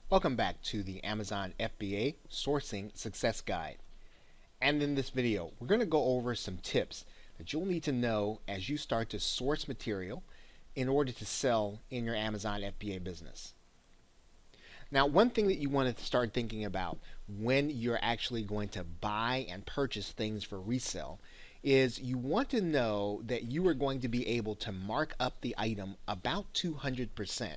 Welcome back to the Amazon FBA Sourcing Success Guide. And in this video, we're going to go over some tips that you'll need to know as you start to source material in order to sell in your Amazon FBA business. Now, one thing that you want to start thinking about when you're actually going to buy and purchase things for resale is you want to know that you are going to be able to mark up the item about 200%.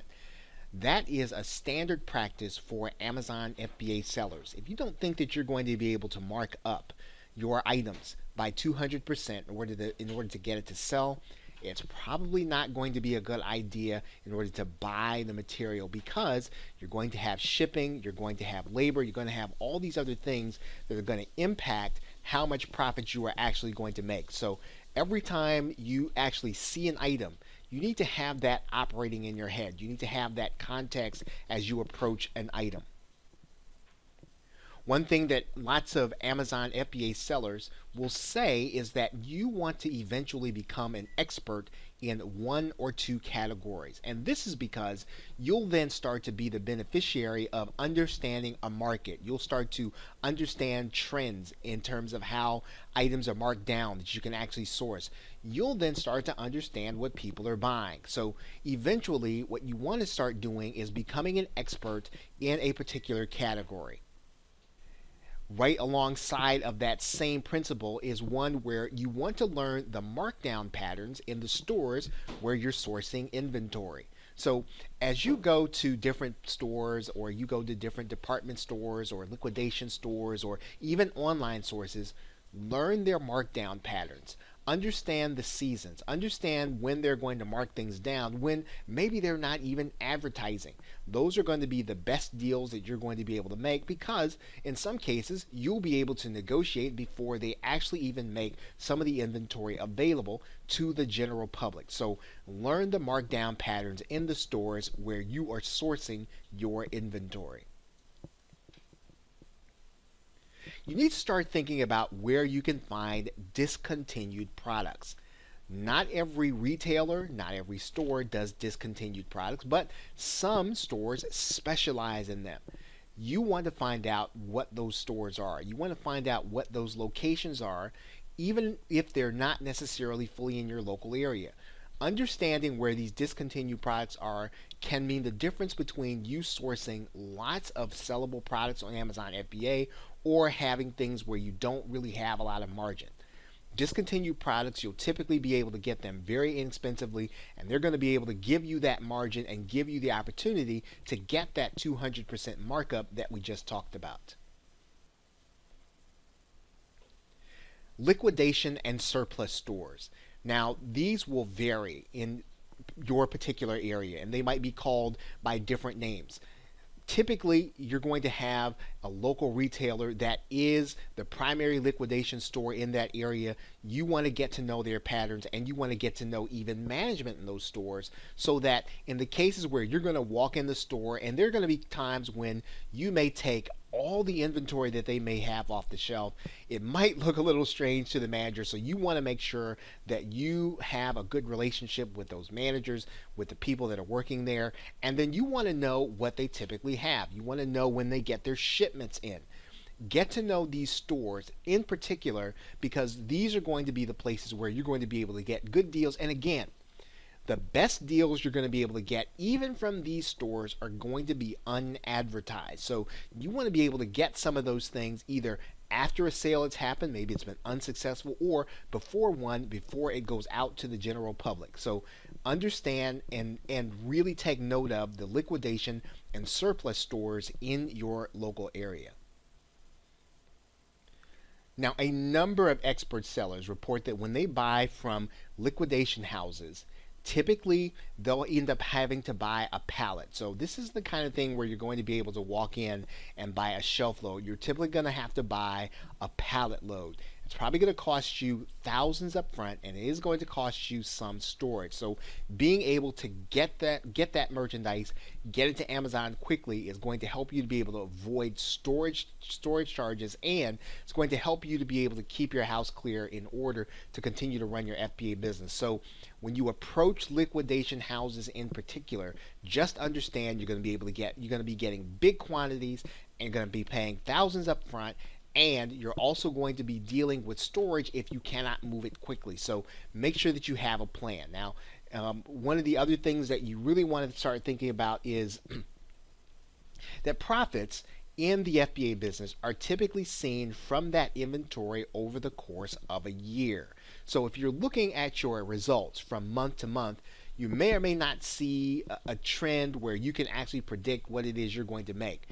That is a standard practice for Amazon FBA sellers. If you don't think that you're going to be able to mark up your items by 200% in order to get it to sell, it's probably not going to be a good idea in order to buy the material, because you're going to have shipping, you're going to have labor, you're going to have all these other things that are going to impact how much profit you are actually going to make. So every time you actually see an item, you need to have that operating in your head. You need to have that context as you approach an item. One thing that lots of Amazon FBA sellers will say is that you want to eventually become an expert in one or two categories. And this is because you'll then start to be the beneficiary of understanding a market. You'll start to understand trends in terms of how items are marked down that you can actually source. You'll then start to understand what people are buying. So eventually what you want to start doing is becoming an expert in a particular category. Right alongside of that same principle is one where you want to learn the markdown patterns in the stores where you're sourcing inventory. So as you go to different stores, or you go to different department stores or liquidation stores or even online sources, learn their markdown patterns. Understand the seasons. Understand when they're going to mark things down, when maybe they're not even advertising. Those are going to be the best deals that you're going to be able to make, because in some cases you'll be able to negotiate before they actually even make some of the inventory available to the general public. So learn the markdown patterns in the stores where you are sourcing your inventory. You need to start thinking about where you can find discontinued products. Not every retailer, not every store does discontinued products, but some stores specialize in them. You want to find out what those stores are. You want to find out what those locations are, even if they're not necessarily fully in your local area. Understanding where these discontinued products are can mean the difference between you sourcing lots of sellable products on Amazon FBA or having things where you don't really have a lot of margin. Discontinued products, you'll typically be able to get them very inexpensively, and they're going to be able to give you that margin and give you the opportunity to get that 200% markup that we just talked about. Liquidation and surplus stores. Now, these will vary in your particular area, and they might be called by different names. Typically, you're going to have a local retailer that is the primary liquidation store in that area. You want to get to know their patterns, and you want to get to know even management in those stores, so that in the cases where you're going to walk in the store, and there are going to be times when you may take all the inventory that they may have off the shelf, it might look a little strange to the manager. So you want to make sure that you have a good relationship with those managers, with the people that are working there, and then you want to know what they typically have. You want to know when they get their shipments in. Get to know these stores in particular, because these are going to be the places where you're going to be able to get good deals. And again, the best deals you're going to be able to get even from these stores are going to be unadvertised. So you want to be able to get some of those things either after a sale has happened, maybe it's been unsuccessful, or before it goes out to the general public. So understand and really take note of the liquidation and surplus stores in your local area. Now, a number of expert sellers report that when they buy from liquidation houses, typically they'll end up having to buy a pallet. So this is the kind of thing where you're going to be able to walk in and buy a shelf load. You're typically going to have to buy a pallet load. It's probably going to cost you thousands up front, and it is going to cost you some storage. So being able to get that merchandise, get it to Amazon quickly is going to help you to be able to avoid storage charges, and it's going to help you to be able to keep your house clear in order to continue to run your FBA business. So when you approach liquidation houses in particular, just understand you're going to be getting big quantities and you're going to be paying thousands up front, and you're also going to be dealing with storage if you cannot move it quickly. So make sure that you have a plan. Now, one of the other things that you really want to start thinking about is that profits in the FBA business are typically seen from that inventory over the course of a year. So if you're looking at your results from month to month, you may or may not see a trend where you can actually predict what it is you're going to make.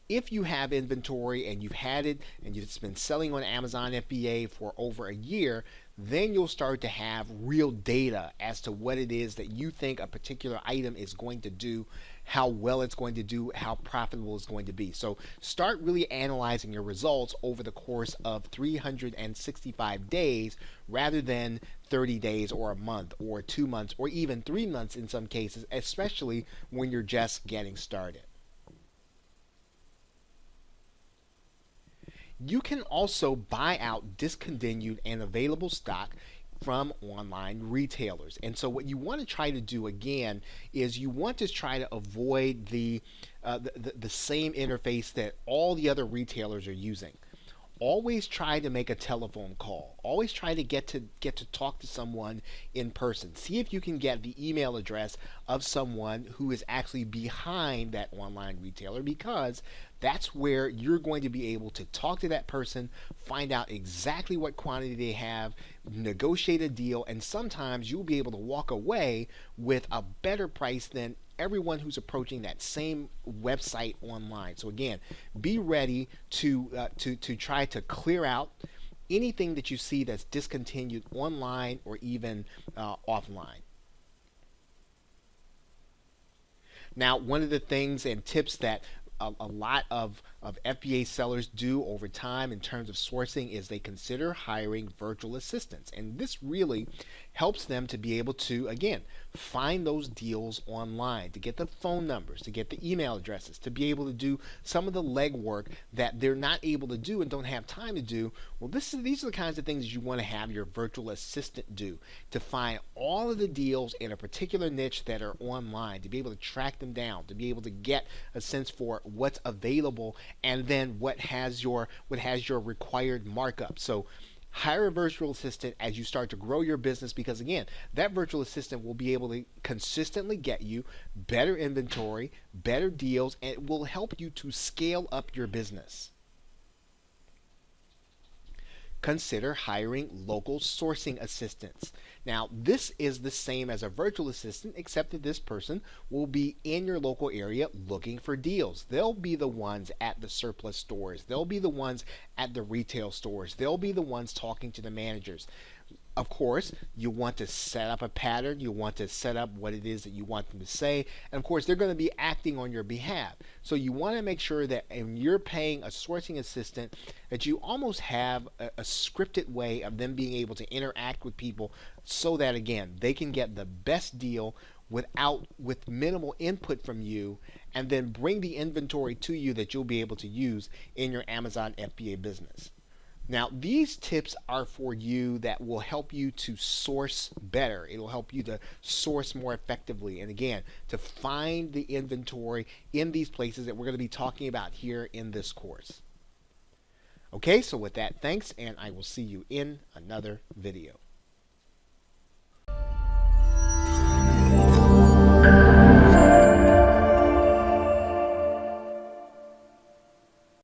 If you have inventory and you've had it and it's been selling on Amazon FBA for over a year, then you'll start to have real data as to what it is that you think a particular item is going to do, how well it's going to do, how profitable it's going to be. So start really analyzing your results over the course of 365 days rather than 30 days or a month or 2 months or even 3 months in some cases, especially when you're just getting started. You can also buy out discontinued and available stock from online retailers. And so what you want to try to do again is you want to try to avoid the same interface that all the other retailers are using. Always try to make a telephone call. Always try to get to talk to someone in person. See if you can get the email address of someone who is actually behind that online retailer, because that's where you're going to be able to talk to that person, find out exactly what quantity they have, negotiate a deal, and sometimes you'll be able to walk away with a better price than everyone who's approaching that same website online. So again, be ready to try to clear out anything that you see that's discontinued online or even offline. Now, one of the things and tips that a lot of FBA sellers do over time in terms of sourcing is they consider hiring virtual assistants. And this really helps them to be able to, again, find those deals online, to get the phone numbers, to get the email addresses, to be able to do some of the legwork that they're not able to do and don't have time to do. Well, these are the kinds of things you want to have your virtual assistant do, to find all of the deals in a particular niche that are online, to be able to track them down, to be able to get a sense for what's available and then what has your required markup. So hire a virtual assistant as you start to grow your business, because again, that virtual assistant will be able to consistently get you better inventory, better deals, and it will help you to scale up your business. Consider hiring local sourcing assistants. Now, this is the same as a virtual assistant, except that this person will be in your local area looking for deals. They'll be the ones at the surplus stores. They'll be the ones at the retail stores. They'll be the ones talking to the managers. Of course, you want to set up a pattern. You want to set up what it is that you want them to say. And of course, they're going to be acting on your behalf. So you want to make sure that when you're paying a sourcing assistant, that you almost have a scripted way of them being able to interact with people so that, again, they can get the best deal with minimal input from you, and then bring the inventory to you that you'll be able to use in your Amazon FBA business. Now, these tips are for you that will help you to source better. It will help you to source more effectively. And again, to find the inventory in these places that we're going to be talking about here in this course. Okay, so with that, thanks, and I will see you in another video.